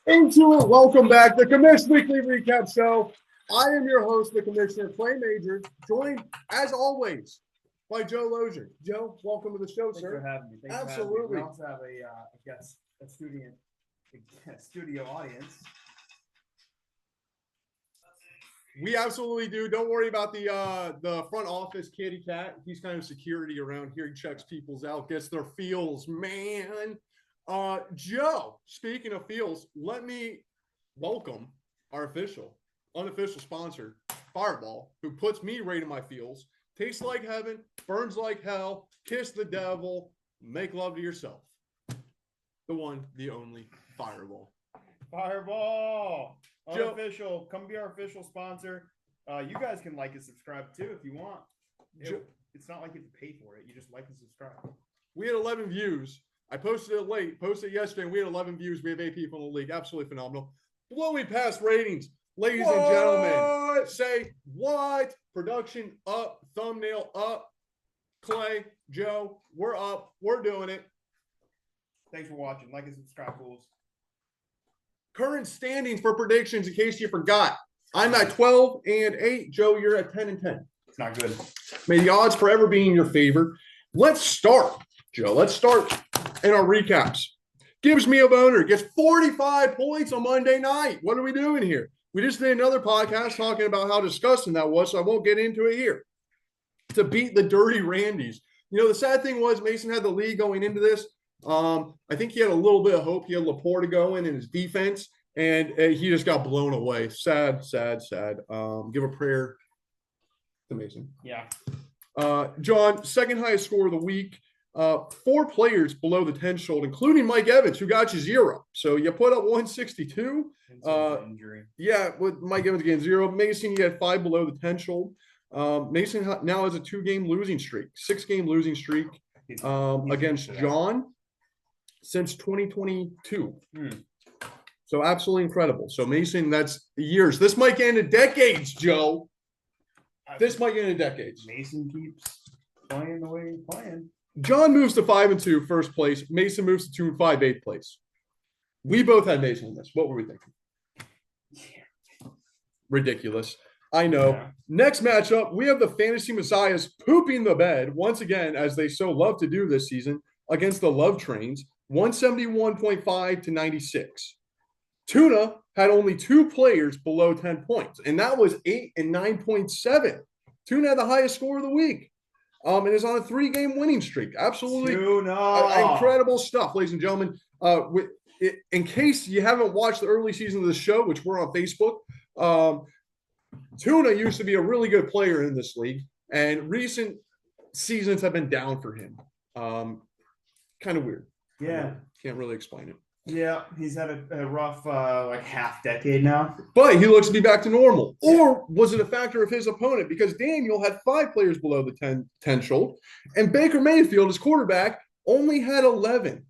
Into it. Welcome back. The Commish Weekly Recap Show. I am your host, the Commissioner, Clay Major, joined, as always, by Joe Lozier. Joe, welcome to the show, Thanks sir. for having me. Absolutely. We also have a studio audience. We absolutely do. Don't worry about the front office kitty cat. He's kind of security around here. He checks people's out, gets their feels, man. Joe, speaking of feels, let me welcome our unofficial sponsor, Fireball, who puts me right in my feels. Tastes like heaven, burns like hell, kiss the devil, make love to yourself. The one, the only, Fireball. Fireball! Joe, Unofficial. Come be our official sponsor. You guys can like and subscribe too if you want. It's not like you have to pay for it. You just like and subscribe. We had 11 views. I posted it late, posted it yesterday, and we had 11 views. We have 8 people in the league. Absolutely phenomenal. Blowing past ratings, ladies and gentlemen. Say what? Production up, thumbnail up. Clay, Joe, we're up. We're doing it. Thanks for watching. Like and subscribe, fools. Current standings for predictions, in case you forgot. I'm at 12-8. Joe, you're at 10-10. It's not good. May the odds forever be in your favor. Let's start, Joe. Let's start in our recaps. Gives me a boner. Gets 45 points on Monday night. What are we doing here? We just did another podcast talking about how disgusting that was, so I won't get into it here. To beat the Dirty Randys. You know, the sad thing was Mason had the lead going into this. I think he had a little bit of hope. He had Laporte going in his defense, and he just got blown away. Sad. Give a prayer to Mason. Yeah. John, second highest score of the week. 4 players below the 10 shoulder, including Mike Evans, who got you 0. So you put up 162. Injury. Yeah, with Mike Evans getting 0. Mason, you had 5 below the 10 shoulder. Mason now has a 2-game losing streak, 6-game losing streak against John since 2022. So absolutely incredible. So Mason, that's years. This might get into decades, Joe. This might get into decades. Mason keeps playing the way he's playing. John moves to 5-2, first place. Mason moves to 2-5, 8th place. We both had Mason in this. What were we thinking? Yeah. Ridiculous. I know. Yeah. Next matchup, we have the Fantasy Messiahs pooping the bed once again, as they so love to do this season, against the Love Trains, 171.5 to 96. Tuna had only 2 players below 10 points, and that was 8 and 9.7. Tuna had the highest score of the week. And is on a 3-game winning streak. Absolutely incredible stuff, ladies and gentlemen. In case you haven't watched the early season of the show, which we're on Facebook, Tuna used to be a really good player in this league, and recent seasons have been down for him. Kind of weird. Yeah. Can't really explain it. Yeah, he's had a rough half decade now. But he looks to be back to normal. Or was it a factor of his opponent? Because Daniel had 5 players below the 10 shoulder, and Baker Mayfield, his quarterback, only had 11.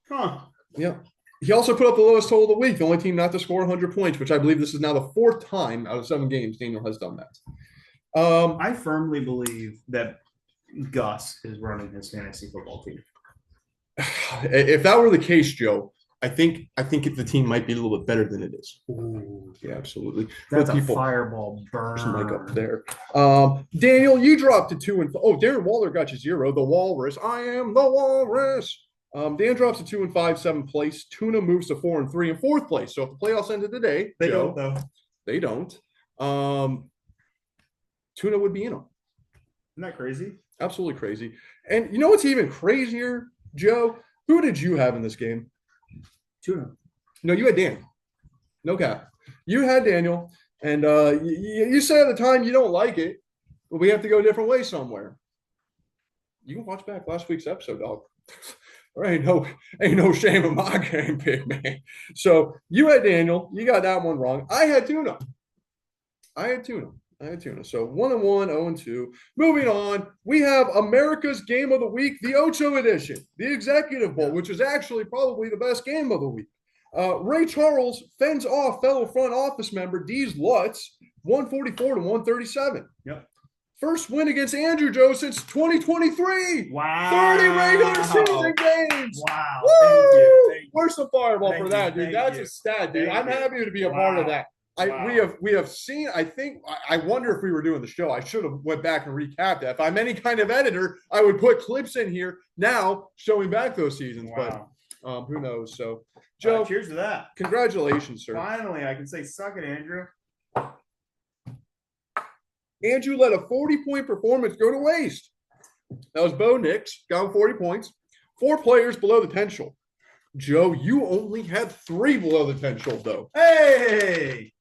Huh. Yeah. He also put up the lowest total of the week, the only team not to score 100 points, which I believe this is now the 4th time out of 7 games Daniel has done that. I firmly believe that Gus is running his fantasy football team. If that were the case, Joe, I think the team might be a little bit better than it is. Ooh. Yeah, absolutely. That's a fireball burn. There's a mic up there. Daniel, you dropped to 2 and 5. Oh, Darren Waller got you 0. The Walrus. I am the Walrus. Dan drops to 2 and 5, 7th place. Tuna moves to 4 and 3 in 4th place. So if the playoffs ended today, they Joe, don't though. They don't. Tuna would be in them. Isn't that crazy? Absolutely crazy. And you know what's even crazier, Joe? Who did you have in this game? Tuna. No, you had Dan. No cap. You had Daniel, and you said at the time you don't like it, but we have to go a different way somewhere. You can watch back last week's episode, dog. There ain't no shame in my game, big man. So you had Daniel. You got that one wrong. I had Tuna. So 1-1, 0-2. Moving on, we have America's Game of the Week, the Ocho edition, the Executive Bowl, which is actually probably the best game of the week. Ray Charles fends off fellow front office member Deez Lutz, 144 to 137. Yep. First win against Andrew, Joe, since 2023. Wow. 30 regular season games. Wow. Woo! Thank you. Where's some fireball Thank for you. that, dude? Thank That's you. a stat, dude. Thank I'm you. happy to be a part of Wow. that. Wow. We have seen. I think I wonder if we were doing the show. I should have went back and recapped that. If I'm any kind of editor, I would put clips in here now showing back those seasons. Wow. But who knows? So, Joe, Cheers to that. congratulations, sir. Finally, I can say suck it, Andrew. Andrew let a 40-point performance go to waste. That was Bo Nix, got him 40 points. 4 players below the potential. Joe, you only had 3 below the potential, though. Hey!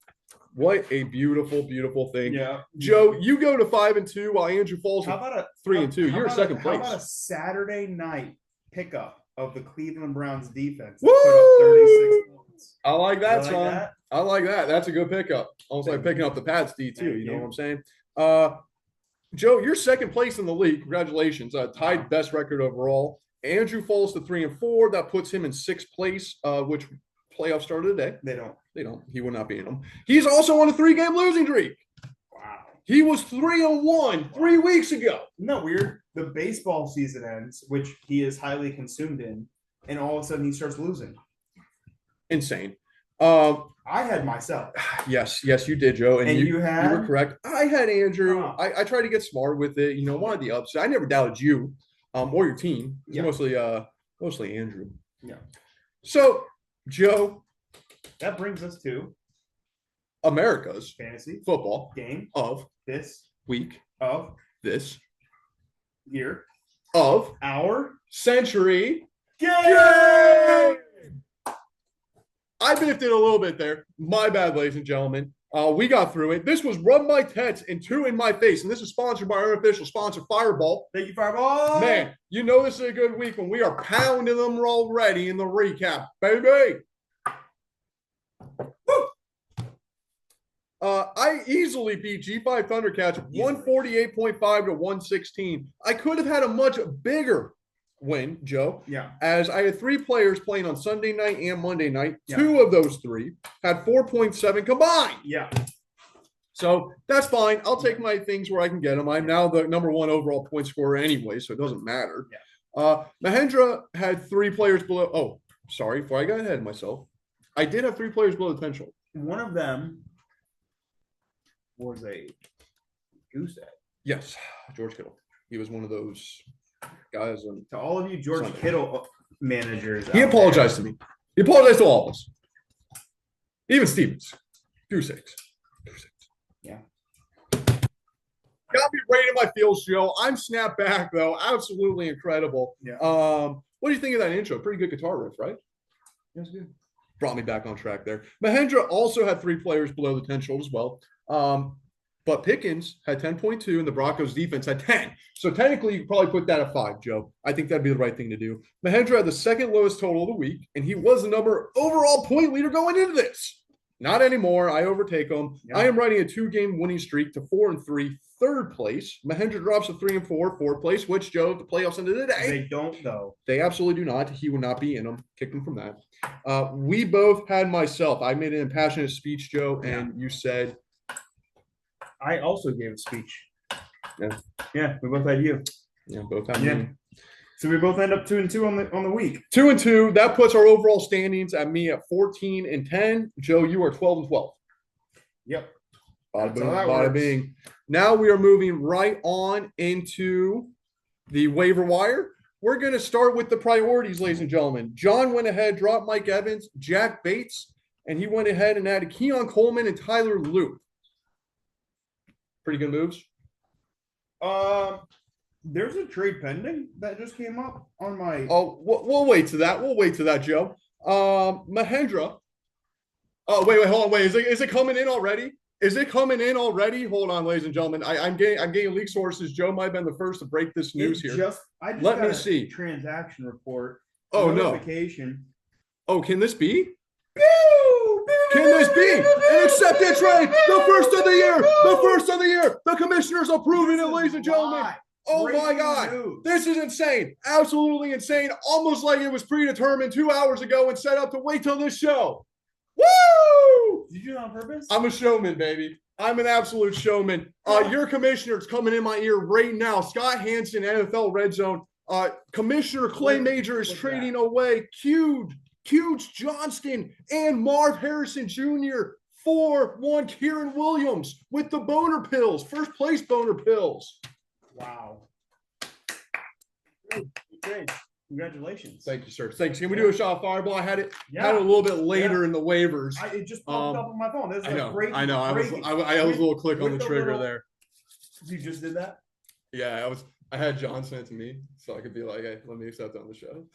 What a beautiful, beautiful thing. Yeah. Joe, you go to 5-2 while Andrew falls How to about a 3-2. You're second place. How about a Saturday night pickup of the Cleveland Browns defense that Woo! put up 36 points? I like that, You like son. that? I like that. That's a good pickup. Almost like picking up the Pats D, too. Thank You know you. what I'm saying? Joe, you're second place in the league. Congratulations. Tied best record overall. Andrew falls to 3-4. That puts him in 6th place, which playoffs started today. They don't. He would not be in them. He's also on a 3-game losing streak. Wow. He was 3-1 3 weeks ago. Isn't that weird? The baseball season ends, which he is highly consumed in, and all of a sudden he starts losing. Insane. I had myself. Yes, you did, Joe. And you had? You were correct. I had Andrew. Oh. I tried to get smart with it. You know, wanted the upset. I never doubted you or your team. It was mostly Andrew. Yeah. So, Joe. That brings us to America's fantasy football game of this week of this year of our century game. I biffed it a little bit there. My bad, ladies and gentlemen. We got through it. This was Rub My Tets and 2 in My Face, and this is sponsored by our unofficial sponsor, Fireball. Thank you, Fireball. Man, you know this is a good week when we are pounding them already in the recap, baby. I easily beat G5 Thundercats 148.5 to 116. I could have had a much bigger win, Joe. Yeah. As I had 3 players playing on Sunday night and Monday night. Yeah. 2 of those 3 had 4.7 combined. Yeah. So that's fine. I'll take my things where I can get them. I'm now the number 1 overall point scorer anyway, so it doesn't matter. Yeah. Mahendra had 3 players below. Oh, sorry. Before I got ahead of myself, I did have 3 players below the potential. One of them was a goose egg. Yes, George Kittle. He was one of those guys. To all of you George Sunday. Kittle managers, He apologized to me. He apologized to all of us. Even Stevens. Goose eggs. Yeah. Got me right in my feels, Joe. I'm snapped back, though. Absolutely incredible. Yeah. What do you think of that intro? Pretty good guitar riff, right? Yes, good. Brought me back on track there. Mahendra also had 3 players below the potential as well. But Pickens had 10.2 and the Broncos defense had 10. So technically, you could probably put that at 5, Joe. I think that'd be the right thing to do. Mahendra had the 2nd lowest total of the week, and he was the overall point leader going into this. Not anymore. I overtake him. Yeah. I am riding a 2-game winning streak to 4-3, 3rd place. Mahendra drops to 3-4, 4th place, which, Joe, the playoffs ended today. They don't, though. They absolutely do not. He would not be in them. Kick him from that. We both had myself. I made an impassioned speech, Joe, and you said. I also gave a speech. Yeah. Yeah, we both had you. Yeah, both had Yeah. me. So we both end up 2-2 on the week. 2-2. That puts our overall standings at me at 14-10. Joe, you are 12-12. Yep. Bada That's boom, how that bada works. bing. Now we are moving right on into the waiver wire. We're going to start with the priorities, ladies and gentlemen. John went ahead, dropped Mike Evans, Jack Bates, and he went ahead and added Keon Coleman and Tyler Luke. Pretty good moves. There's a trade pending that just came up on my. Oh, we'll wait to that. We'll wait to that, Joe. Mahendra. Oh, wait, hold on, wait. Is it coming in already? Is it coming in already? Hold on, ladies and gentlemen. I'm getting leak sources. Joe might have been the first to break this news here. I just Let got me a see. transaction report. Oh, no. Notification. Oh, can this be? Can this be an accepted trade? The first of the year. The first of the year. The commissioners approving it, ladies and gentlemen. Oh my Breaking God. news. This is insane. Absolutely insane. Almost like it was predetermined 2 hours ago and set up to wait till this show. Woo! Did you do that on purpose? I'm a showman, baby. I'm an absolute showman. Your commissioner's coming in my ear right now. Scott Hansen, NFL Red Zone. Commissioner Clay Major is trading away Huge Johnston and Marv Harrison Jr. for one Kieran Williams with the boner pills, first place boner pills. Wow. Great. Congratulations. Thank you, sir. Thanks. Can we do a shot of Fireball? I had it a little bit later in the waivers. It just popped up on my phone. This is great. I know. I was a little click on the trigger there. You just did that? Yeah, I had John send it to me so I could be like, hey, let me accept it on the show.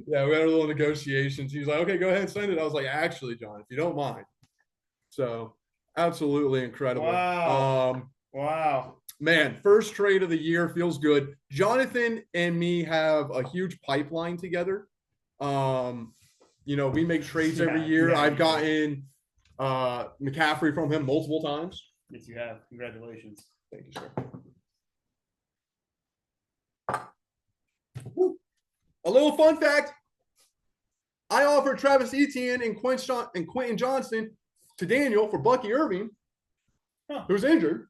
Yeah, we had a little negotiations. He was like, okay, go ahead and send it. I was like, actually, John, if you don't mind. So absolutely incredible. Wow. Wow. Man, first trade of the year feels good. Jonathan and me have a huge pipeline together. We make trades every year. Yeah. I've gotten McCaffrey from him multiple times. Yes, you have. Congratulations. Thank you, sir. A little fun fact. I offered Travis Etienne and Quentin Johnston to Daniel for Bucky Irving, who's injured.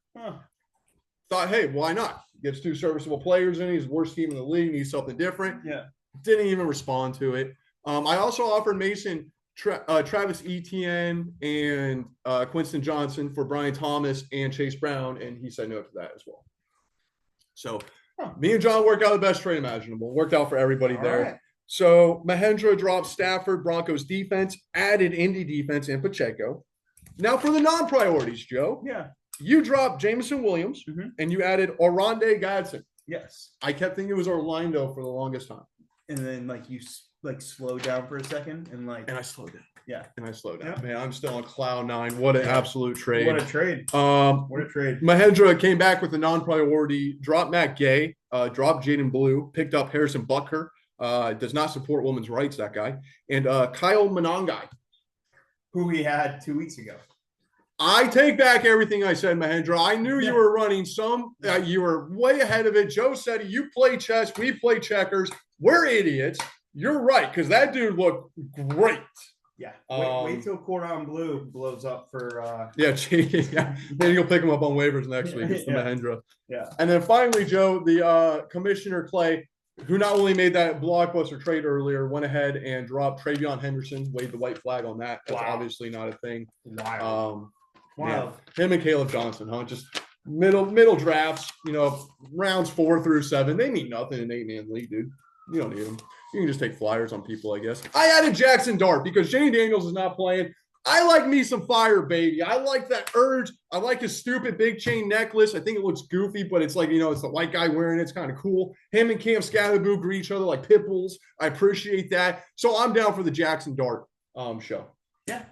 Thought, hey, why not? Gets two serviceable players in. He's the worst team in the league. Needs something different. Yeah. Didn't even respond to it. I also offered Mason Travis Etienne and Quinton Johnson for Brian Thomas and Chase Brown, and he said no to that as well. So me and John worked out the best trade imaginable. Worked out for everybody there. Right. So Mahendra dropped Stafford, Broncos defense, added Indy defense and Pacheco. Now for the non-priorities, Joe. Yeah. You dropped Jameson Williams, and you added Oronde Gadsden. Yes. I kept thinking it was Orlando for the longest time. And then you slowed down for a second and I slowed down. Yeah. And I slowed down. Yeah. Man, I'm still on cloud nine. What an absolute trade. What a trade. What a trade. Mahendra came back with a non-priority, dropped Matt Gay, dropped Jaden Blue, picked up Harrison Butker, does not support women's rights, that guy, and Kyle Monangai, who we had 2 weeks ago. I take back everything I said, Mahendra. I knew you were running some. You were way ahead of it. Joe said you play chess, we play checkers. We're idiots. You're right, because that dude looked great. Yeah. Wait till Cordon Bleu blows up for yeah. Then you'll pick him up on waivers next week. It's the Mahendra. Yeah. And then finally, Joe, the Commissioner Clay, who not only made that blockbuster trade earlier, went ahead and dropped Travion Henderson, waved the white flag on that. That's obviously not a thing. Wow. Wow. Him and Caleb Johnson, just middle drafts, rounds 4 through 7. They mean nothing in 8-man league, dude. You don't need them. You can just take flyers on people, I guess. I added Jackson Dart because Shane Daniels is not playing. I like me some fire, baby. I like that urge. I like his stupid big chain necklace. I think it looks goofy, but it's like, it's the white guy wearing it. It's kind of cool. Him and Cam Scatterboo greet each other like pit bulls. I appreciate that. So I'm down for the Jackson Dart show. Yeah.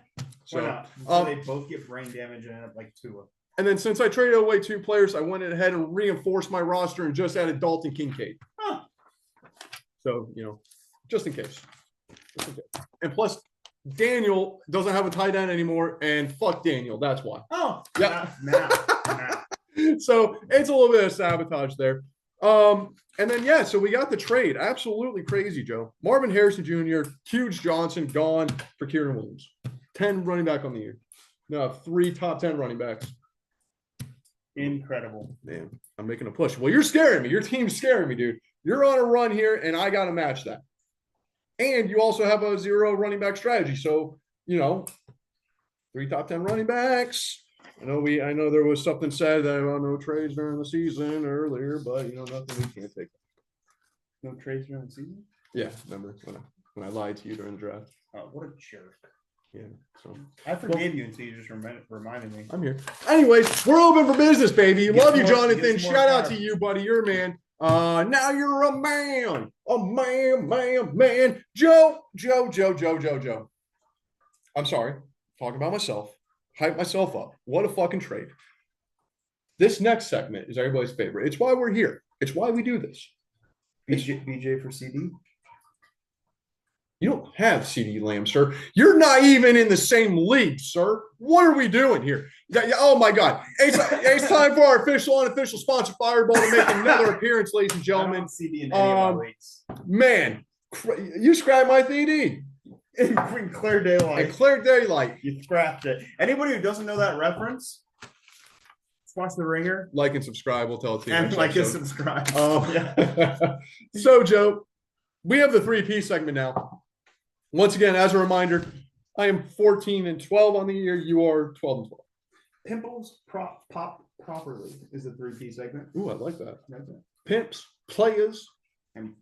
So, why not? They both get brain damage and end up like Tua. And then since I traded away 2 players, I went ahead and reinforced my roster and just added Dalton Kincaid. So, just in case. And plus, Daniel doesn't have a tight end anymore, and fuck Daniel. That's why. Oh, yeah. Nah. So it's a little bit of sabotage there. And then, so we got the trade. Absolutely crazy, Joe. Marvin Harrison Jr., Huge Johnson gone for Kieran Williams. 10 running back on the year. No, 3 top 10 running backs. Incredible. Man, I'm making a push. Well, you're scaring me. Your team's scaring me, dude. You're on a run here, and I got to match that. And you also have a 0 running back strategy. So, 3 top 10 running backs. I know there was something said that no trades during the season earlier, but nothing we can't take. No trades during the season? Yeah, remember when I lied to you during the draft? Oh, what a jerk. Yeah, so I forgave you until you just reminded me. I'm here. Anyways, we're open for business, baby. Love you, Jonathan. Shout out to you, buddy. You're a man. Now you're a man. A man. Joe. I'm sorry. Talking about myself. Hype myself up. What a fucking trade. This next segment is everybody's favorite. It's why we're here. It's why we do this. BJ for CD? You don't have CD Lamb, sir. You're not even in the same league, sir. What are we doing here? Oh, my God. It's time for our official, unofficial sponsor, Fireball, to make another appearance, ladies and gentlemen. CD in any of my leagues. Man, you scrapped my TD. In clear daylight. And clear daylight. You scrapped it. Anybody who doesn't know that reference, watch The Ringer. Like and subscribe. We'll tell it to you. And like and subscribe. So, Joe, we have the 3P segment now. Once again, as a reminder, I am 14-12 on the year. You are 12-12. Pimples pop properly is the 3P segment. Ooh, I like that. That's it. Pimps, players, And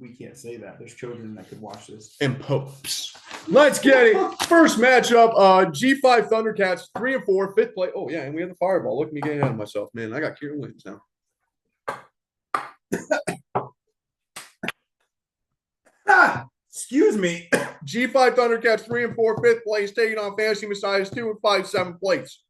we can't say that. There's children that could watch this. and popes. Let's get it. First matchup, G5 Thundercats, 3-4, fifth place. Oh, yeah, and we have the fireball. Look at me getting ahead of myself, man. I got Kieran Williams now. Excuse me. G5 Thundercats, 3-4, fifth place, taking on Fantasy Messiahs, 2-5, seventh place.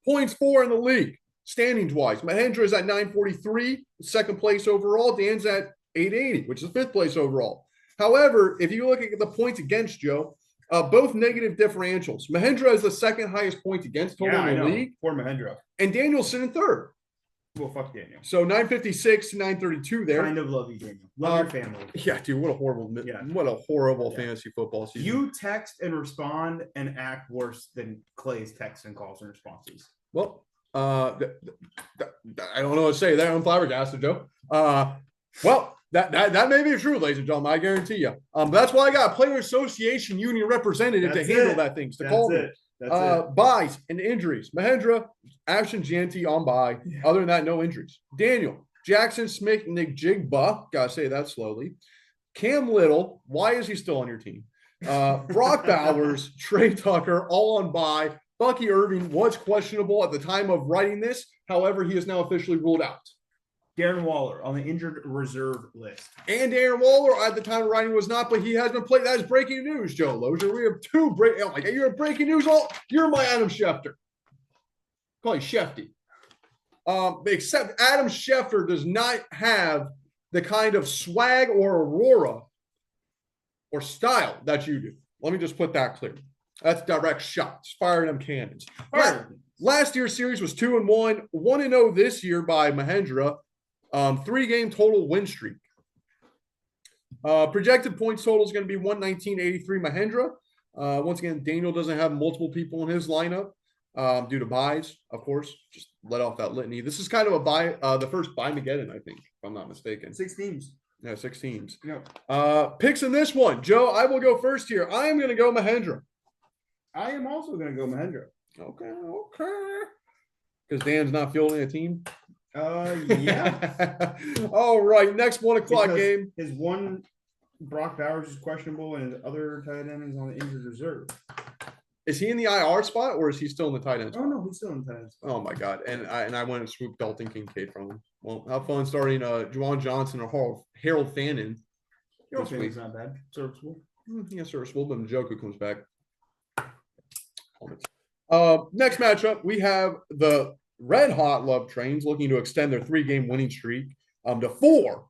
Points 4 in the league. Standings wise, Mahendra is at 943, second place overall. Dan's at 880, which is fifth place overall. However, if you look at the points against, Joe, both negative differentials. Mahendra has the second highest points against total in the league. Poor Mahendra. And Daniel's sitting third. Well, fuck Daniel. So 956 to 932 there. Kind of love you, Daniel. Love your family. Yeah, dude, what a horrible fantasy football season. You text and respond and act worse than Clay's texts and calls and responses. Well, I don't know what to say there. I'm flabbergasted, Joe. Well, that may be true, ladies and gentlemen. I guarantee you. That's why I got a player association union representative to handle that things. Call me. Buys and injuries. Mahendra, Ashton Janty on bye. Yeah. Other than that, no injuries. Daniel, Jackson Smith, Nick Jigba. Gotta say that slowly. Cam Little. Why is he still on your team? Brock Bowers, Trey Tucker, all on bye. Bucky Irving was questionable at the time of writing this. However, he is now officially ruled out. Darren Waller on the injured reserve list. And Darren Waller at the time of writing was not, but he has been played. That is breaking news, Joe Lozier. We have two oh my God, you're breaking news. You're my Adam Schefter. Call you Shefty. Except Adam Schefter does not have the kind of swag or aurora or style that you do. Let me just put that clear. That's direct shots. Fire them cannons. Last year's series was 2-1, 1-0 this year by Mahendra. 3-game total win streak. Projected points total is going to be 119.83 Mahendra. Once again, Daniel doesn't have multiple people in his lineup due to buys, of course. Just let off that litany. This is kind of a buy, the first buy-mageddon, I think, if I'm not mistaken. 6 teams. Yeah, 6 teams. Yep. Picks in this one. Joe, I will go first here. I am going to go Mahendra. I am also going to go Mahendra. Okay. Because Dan's not fielding a team? Yeah. All right. Next 1 o'clock game. His one, Brock Bowers is questionable, and his other tight end is on the injured reserve. Is he in the IR spot, or is he still in the tight end spot? Oh, no, he's still in the tight end spot. Oh, my God. And I went and swooped Dalton Kincaid from him. Well, have fun starting Juwan Johnson or Harold Fannin. Harold Fannon's not bad. Serviceable. Yeah, serviceable, but Njoku comes back. Next matchup, we have the Red Hot Love Trains looking to extend their 3-game winning streak to 4.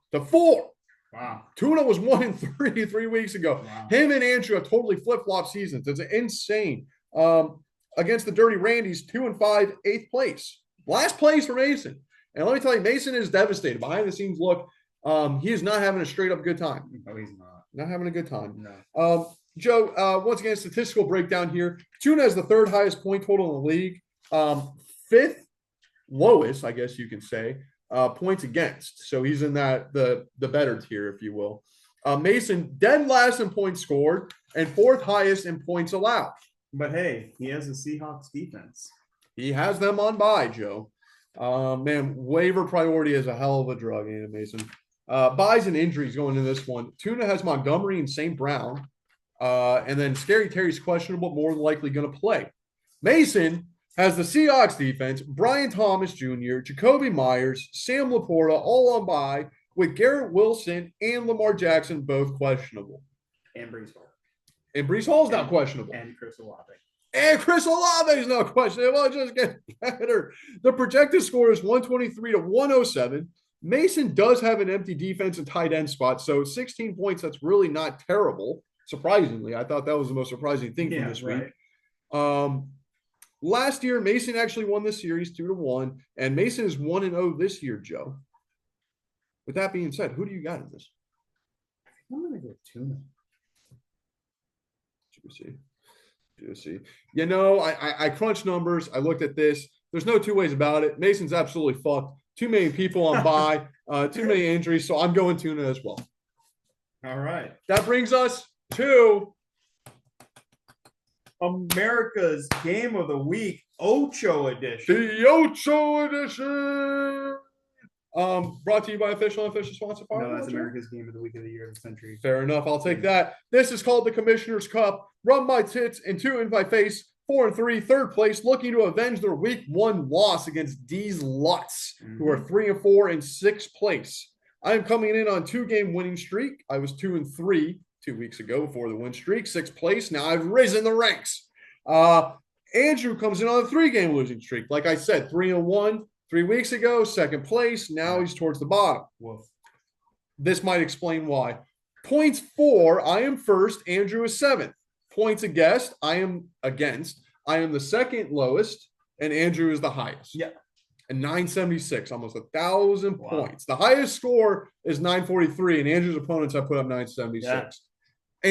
Wow. Tuna was 1-3 3 weeks ago. Wow. Him and Andrew have totally flip-flop seasons. It's insane. Against the Dirty Randys, 2-5, 8th place. Last place for Mason. And let me tell you, Mason is devastated. Behind the scenes look, he is not having a straight-up good time. No, he's not. Not having a good time. No. Joe, once again, statistical breakdown here. Tuna has the 3rd highest point total in the league. 5th lowest, I guess you can say, points against. So he's in that the better tier, if you will. Mason, dead last in points scored and 4th highest in points allowed. But hey, he has the Seahawks defense. He has them on bye, Joe. Man, waiver priority is a hell of a drug, ain't it, Mason? Buys and injuries going into this one. Tuna has Montgomery and St. Brown. And then Scary Terry's questionable, more than likely going to play. Mason has the Seahawks defense, Brian Thomas Jr., Jacoby Myers, Sam Laporta, all on bye, with Garrett Wilson and Lamar Jackson both questionable. And Brees Hall. And Brees Hall's not questionable. And Chris Olave. And Chris Olave is not questionable. It just gets better. The projected score is 123 to 107. Mason does have an empty defense and tight end spot, so 16 points, that's really not terrible. Surprisingly, I thought that was the most surprising thing from this week. Last year, Mason actually won this series 2-1, and Mason is 1-0 this year, Joe. With that being said, who do you got in this? I'm going to go Tuna. Juicy. You know, I crunched numbers. I looked at this. There's no two ways about it. Mason's absolutely fucked. Too many people on bye. Too many injuries. So I'm going tuna as well. All right. That brings us to America's Game of the Week, Ocho edition. the Ocho edition. Brought to you by official sponsor. No, that's America's Game of the Week of the Year of the Century. Fair enough. I'll take that. This is called the Commissioner's Cup. Run my tits and 2 in my face. 4 and 3, third place, looking to avenge their week 1 loss against D's Lutz, who are 3 and 4 in 6th place. I am coming in on 2-game winning streak. I was 2 and 3 2 weeks ago before the win streak, 6th place. Now I've risen the ranks. Andrew comes in on a 3-game losing streak. Like I said, 3 and 1 3 weeks ago, 2nd place. Now he's towards the bottom. Woof. This might explain why. Points for, I am first. Andrew is 7th. Points against, I am against. I am the 2nd lowest, and Andrew is the highest. Yeah. And 976, almost 1,000 points. The highest score is 943, and Andrew's opponents have put up 976. Yeah.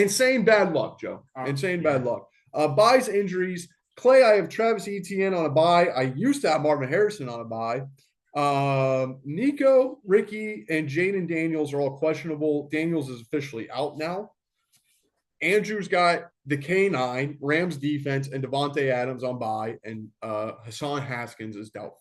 Insane bad luck, Joe. Insane bad luck. Buys, injuries. Clay, I have Travis Etienne on a bye. I used to have Marvin Harrison on a bye. Nico, Ricky, and Jaden Daniels are all questionable. Daniels is officially out now. Andrew's got the K9, Rams defense, and Devontae Adams on bye, and Hassan Haskins is doubtful.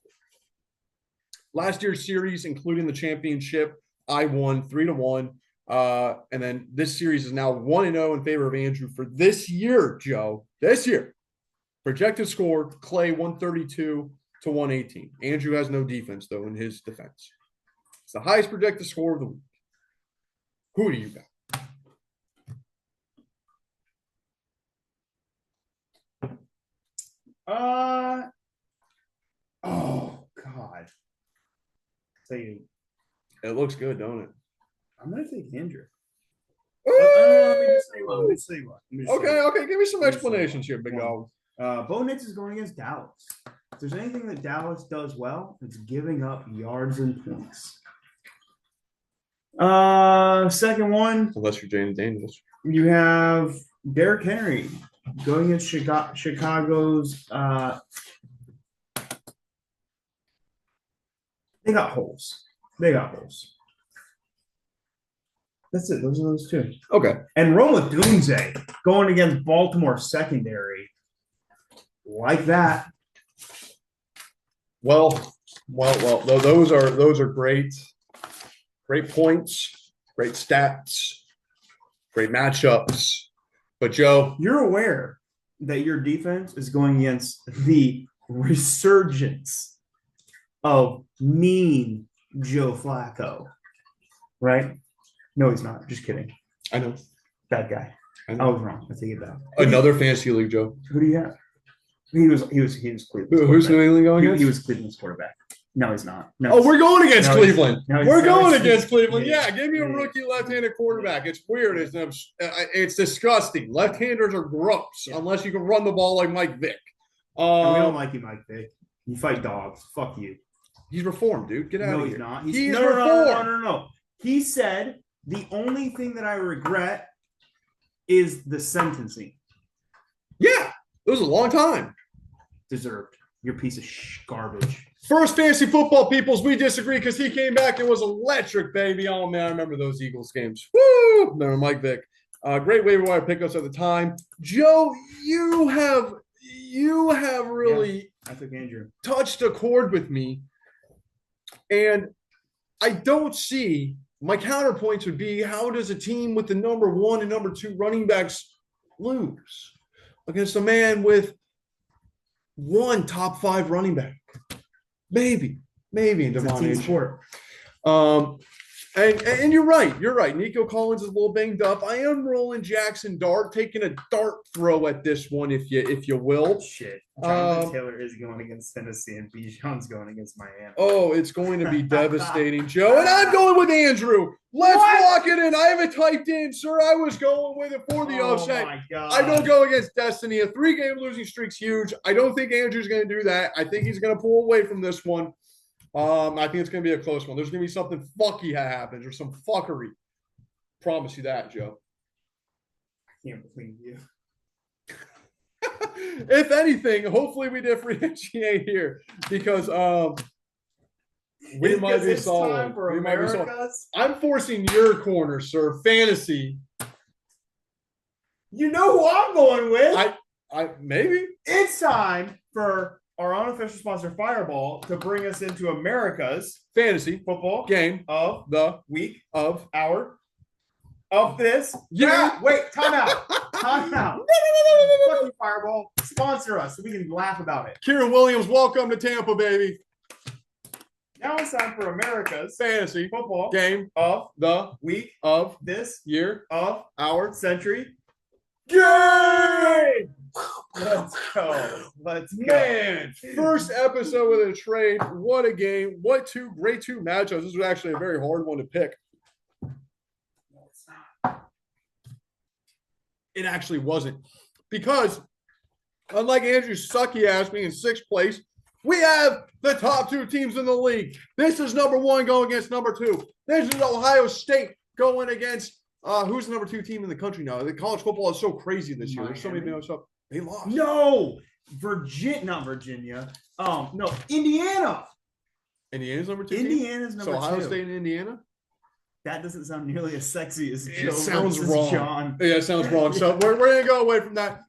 Last year's series, including the championship, I won 3-1. And then this series is now 1-0 in favor of Andrew for this year, Joe. This year. Projected score, Clay 132 to 118. Andrew has no defense, though, in his defense. It's the highest projected score of the week. Who do you got? Oh God. Tell you, it looks good, don't it? I'm gonna take Andrew. Let me just say what. Okay. Give me some explanations here, big dog. Bo Nix is going against Dallas. If there's anything that Dallas does well, it's giving up yards and points. Second one. Unless you're Jaden Daniels. You have Derrick Henry going against Chicago's. They got holes. That's it. Those are those two. Okay. And Rome Odunze going against Baltimore secondary. Like that. Well. Those are great points, great stats, great matchups. But Joe, you're aware that your defense is going against the resurgence of mean Joe Flacco, right? No, he's not. Just kidding. I know. Bad guy. I was wrong. I take it back. Another fantasy league, Joe. Who do you have? He was Cleveland's Who's New England going against? He was Cleveland's quarterback. No, he's not. No, we're going against Cleveland. We're going against Cleveland. Yeah. Yeah, give me a rookie left-handed quarterback. It's weird. It's disgusting. Left-handers are gross unless you can run the ball like Mike Vick. We don't like you, Mike Vick. You fight dogs. Fuck you. He's reformed, dude. Get out of here. No, he's not. He's reformed. No. He said the only thing that I regret is the sentencing. Yeah, it was a long time. Deserved. You're a piece of garbage. First fantasy football peoples, we disagree because he came back and was electric, baby. Oh man, I remember those Eagles games. Woo! Remember Mike Vick. Great waiver wire pickups at the time. Joe, you have really I took Andrew. Touched a chord with me. And I don't see my counterpoints would be how does a team with the number 1 and number 2 running backs lose against a man with 1 top 5 running back? Maybe in Devon sport. And you're right. Nico Collins is a little banged up. I am rolling Jackson Dart, taking a dart throw at this one, if you will. Shit. Jonathan Taylor is going against Tennessee, and Bijan's going against Miami. Oh, it's going to be devastating, Joe. And I'm going with Andrew. Let's lock it in. I have it typed in, sir. I was going with it for the upset. My God. I don't go against Destiny. A 3-game losing streak's huge. I don't think Andrew's going to do that. I think he's going to pull away from this one. I think it's going to be a close one. There's going to be something fucky that happens or some fuckery. Promise you that, Joe. I can't believe you. If anything, hopefully we differentiate here because we might be solid. We might be solid. I'm forcing your corner, sir. Fantasy. You know who I'm going with? I maybe it's time for our unofficial sponsor, Fireball, to bring us into America's fantasy football game of the week of hour of this. Yeah. Wait, time out. Time out. Fucking Fireball, sponsor us so we can laugh about it. Kieran Williams, welcome to Tampa, baby. Now it's time for America's fantasy football game of the week of this year of our century. Game! Let's go. Let's go. Man, first episode with a trade. What a game. What two great matchups. This was actually a very hard one to pick. No, it's not. It actually wasn't. Because unlike Andrew Sucky asked me in sixth place, we have the top two teams in the league. This is number one going against number two. This is Ohio State going against who's the number two team in the country now? The college football is so crazy this year. There's so many stuff. They lost. No, not Virginia. No, Indiana. Indiana's number two. Indiana's number two. So Ohio State and Indiana. That doesn't sound nearly as sexy as Joe. It sounds wrong. John. Yeah, it sounds wrong. So we're gonna go away from that.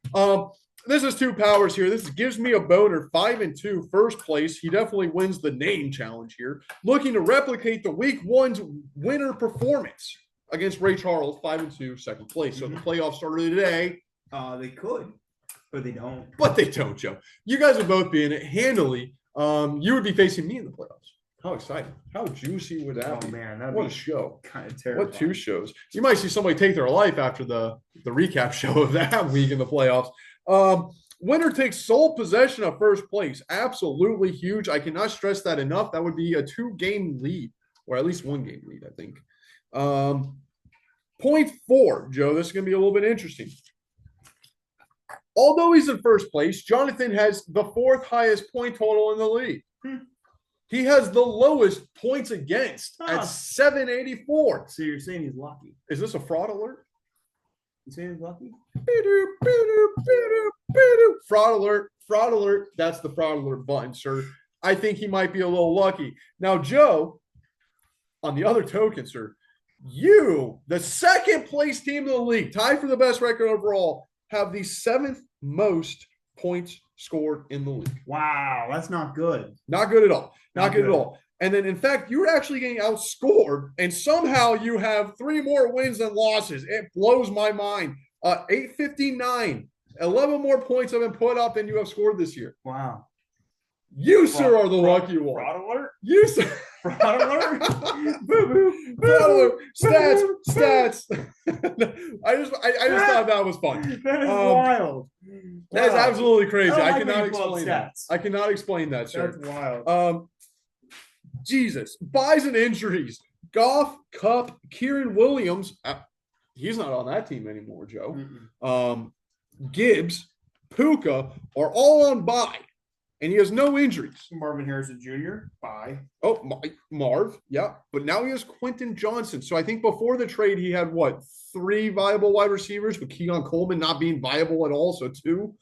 This is two powers here. This gives me a boner 5-2, first place. He definitely wins the name challenge here. Looking to replicate the week one's winner performance against Ray Charles, 5-2, second place. So the playoffs started today. They could, but they don't. But they don't, Joe. You guys would both be in it handily. You would be facing me in the playoffs. How exciting. How juicy would that be? Oh, man. What a show. Kind of terrible. What two shows? You might see somebody take their life after the recap show of that week in the playoffs. Winner takes sole possession of first place. Absolutely huge. I cannot stress that enough. That would be a 2-game lead, or at least 1-game lead, I think. Point 4, Joe. This is going to be a little bit interesting. Although he's in first place, Jonathan has the 4th highest point total in the league. He has the lowest points against at 784. So you're saying he's lucky? Is this a fraud alert? You saying he's lucky? Fraud alert. Fraud alert. That's the fraud alert button, sir. I think he might be a little lucky. Now, Joe, on the other token, sir, you, the second place team in the league, tied for the best record overall, have the 7th most points scored in the league. Wow, that's not good. Not good at all. Not good at all. And then, in fact, you're actually getting outscored, and somehow you have 3 more wins than losses. It blows my mind. 859. 11 more points have been put up than you have scored this year. Wow. You, sir, are the lucky one. Fraud alert? You, sir. Fraud alert? Fraud alert. Stats. I just thought that was fun. That is wild. That is absolutely crazy. I like cannot explain that. I cannot explain that, sir. That's wild. Jesus. Buys and injuries. Goff, Cup, Kieran Williams. He's not on that team anymore, Joe. Gibbs, Puka are all on bye, and he has no injuries. Marvin Harrison Jr., bye. Oh, Marv, yeah. But now he has Quentin Johnson. So I think before the trade, he had, 3 viable wide receivers, with Keon Coleman not being viable at all. So 2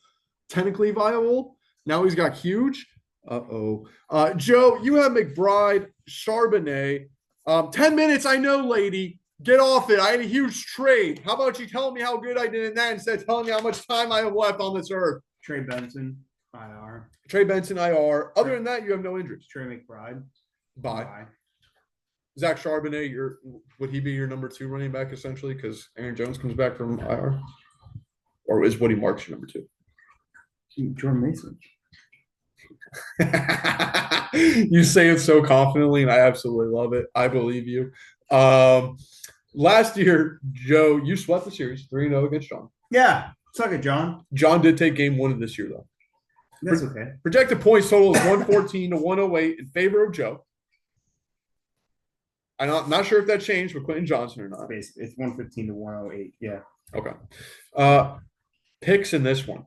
technically viable. Now he's got huge. Joe, you have McBride, Charbonnet. 10 minutes, I know, lady. Get off it. I had a huge trade. How about you tell me how good I did in that instead of telling me how much time I have left on this earth? Trey Benson, IR. Trey Benson, IR. Other than that, you have no injuries. Trey McBride. Bye. Zach Charbonnet, would he be your number 2 running back essentially because Aaron Jones comes back from IR? Or is Woody Marks your number 2? Jordan Mason. You say it so confidently, and I absolutely love it. I believe you. Last year, Joe, you swept the series 3-0 against John. Yeah. Suck it, John. John did take game 1 of this year, though. That's okay. Projected points total is 114 to 108 in favor of Joe. I'm not sure if that changed with Quentin Johnson or not. Basically, it's 115 to 108. Yeah. Okay. Picks in this one.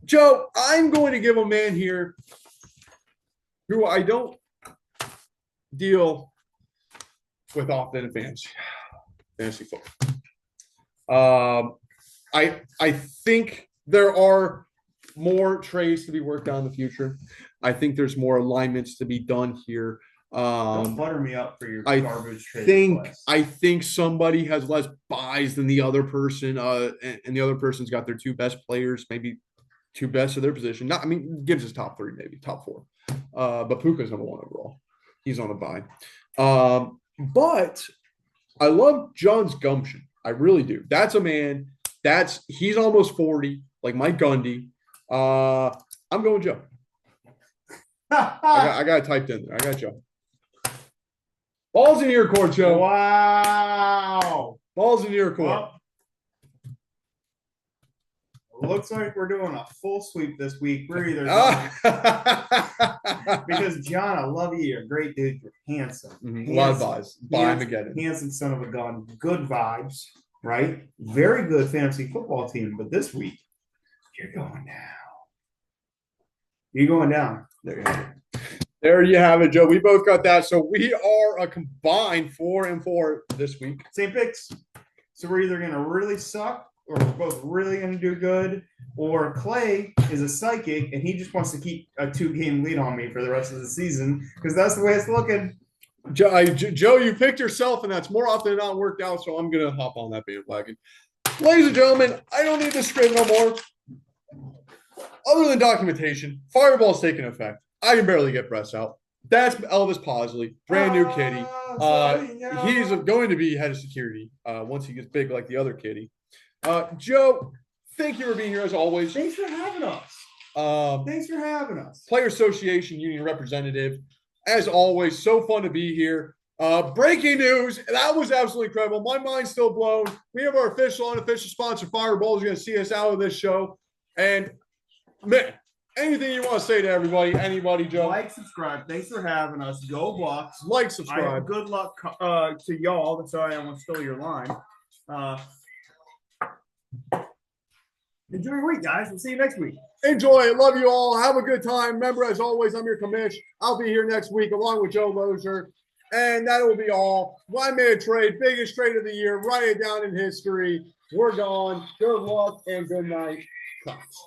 Joe, I'm going to give a man here who I don't deal with often in fantasy football. I think there are more trades to be worked on in the future. I think there's more alignments to be done here. Don't butter me up for your garbage trade requests. I think somebody has less buys than the other person, and the other person's got their 2 best players, maybe 2 best of their position. Not, I mean, Gibbs is top 3, maybe top 4. But Puka's number 1 overall. He's on a buy. But I love John's gumption. I really do. That's a man. He's almost 40, like Mike Gundy. I'm going Joe. I got it typed in there. I got Joe. Ball's in your court, Joe. Wow. Ball's in your court. Well, looks like we're doing a full sweep this week. We're either because John, I love you. You're a great dude. You're handsome. A lot of buys. Buy him again. Handsome son of a gun. Good vibes, right? Very good fantasy football team. But this week, you're going down. You're going down. There you have it. There you have it, Joe. We both got that. So we are a combined 4-4 this week. Same picks. So we're either going to really suck or we're both really going to do good, or Clay is a psychic and he just wants to keep a 2-game lead on me for the rest of the season because that's the way it's looking. Joe, you picked yourself, and that's more often than not worked out, so I'm going to hop on that bandwagon. Ladies and gentlemen, I don't need this script no more. Other than documentation, Fireball's taking effect. I can barely get breaths out. That's Elvis Posley, brand new kitty. He's going to be head of security once he gets big like the other kitty. Joe, thank you for being here as always. Thanks for having us. Player Association Union representative, as always. So fun to be here. Breaking news. That was absolutely incredible. My mind's still blown. We have our official, unofficial sponsor, Fireball, is going to see us out of this show. And, man, anything you want to say to everybody? Anybody, Joe? Like, subscribe. Thanks for having us. Go Bucks. Like, subscribe. Good luck to y'all. Sorry, I almost stole your line. Enjoy your week, guys. We'll see you next week. Enjoy it. Love you all. Have a good time. Remember, as always, I'm your Commish. I'll be here next week along with Joe Lozier. And that will be all. I made a trade. Biggest trade of the year. Write it down in history. We're gone. Good luck and good night. Props.